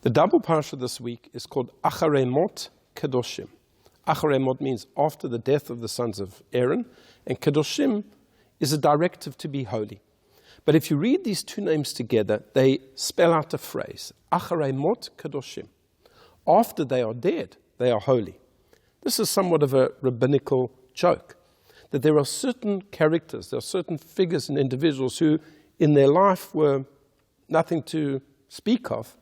The double parasha this week is called Acharei Kedoshim. Acharei means after the death of the sons of Aaron, and Kedoshim is a directive to be holy. But if you read these two names together, they spell out a phrase, Acharei Kedoshim. After they are dead, they are holy. This is somewhat of a rabbinical joke, that there are certain characters, there are certain figures and individuals who in their life were nothing to speak of,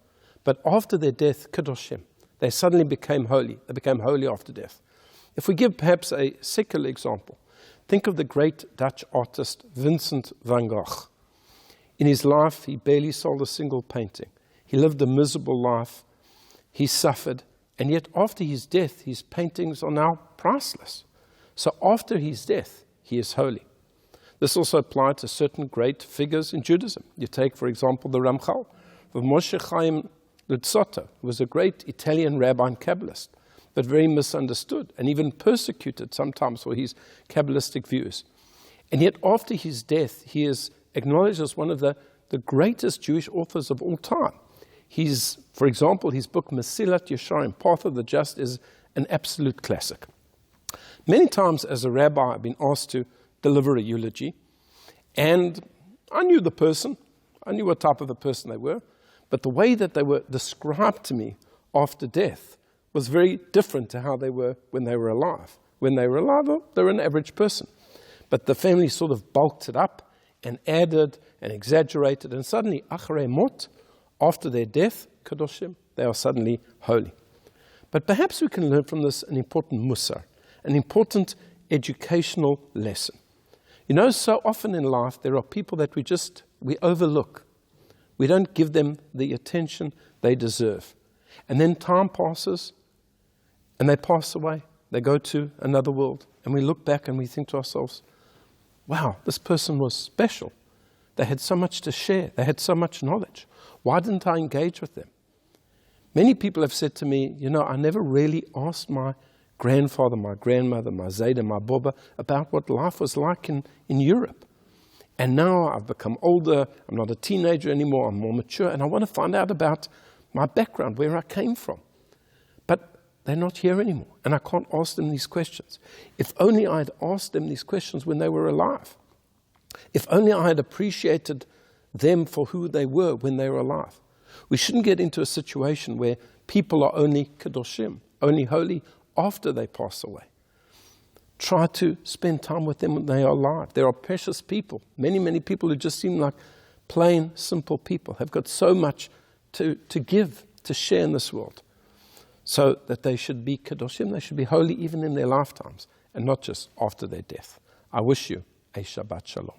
but after their death, Kedoshim, they suddenly became holy. They became holy after death. If we give perhaps a secular example, think of the great Dutch artist Vincent van Gogh. In his life, he barely sold a single painting. He lived a miserable life. He suffered. And yet after his death, his paintings are now priceless. So after his death, he is holy. This also applied to certain great figures in Judaism. You take, for example, the Ramchal, of Moshe Chaim Luzzatto, who was a great Italian rabbi and Kabbalist, but very misunderstood and even persecuted sometimes for his Kabbalistic views. And yet after his death, he is acknowledged as one of the greatest Jewish authors of all time. For example, his book Mesilat Yesharim, Path of the Just, is an absolute classic. Many times as a rabbi, I've been asked to deliver a eulogy, and I knew the person. I knew what type of a person they were, but the way that they were described to me after death was very different to how they were when they were alive. When they were alive, well, they were an average person. But the family sort of bulked it up and added and exaggerated, and suddenly, Acharei Mot, after their death, Kedoshim, they are suddenly holy. But perhaps we can learn from this an important musar, an important educational lesson. You know, so often in life, there are people that we overlook. We don't give them the attention they deserve. And then time passes, and they pass away. They go to another world. And we look back and we think to ourselves, wow, this person was special. They had so much to share. They had so much knowledge. Why didn't I engage with them? Many people have said to me, you know, I never really asked my grandfather, my grandmother, my Zayda, my Boba, about what life was like in Europe. And now I've become older, I'm not a teenager anymore, I'm more mature, and I want to find out about my background, where I came from. But they're not here anymore, and I can't ask them these questions. If only I had asked them these questions when they were alive. If only I had appreciated them for who they were when they were alive. We shouldn't get into a situation where people are only Kedoshim, only holy after they pass away. Try to spend time with them when they are alive. There are precious people, many, many people who just seem like plain, simple people, have got so much to give, to share in this world. So that they should be Kedoshim, they should be holy even in their lifetimes, and not just after their death. I wish you a Shabbat Shalom.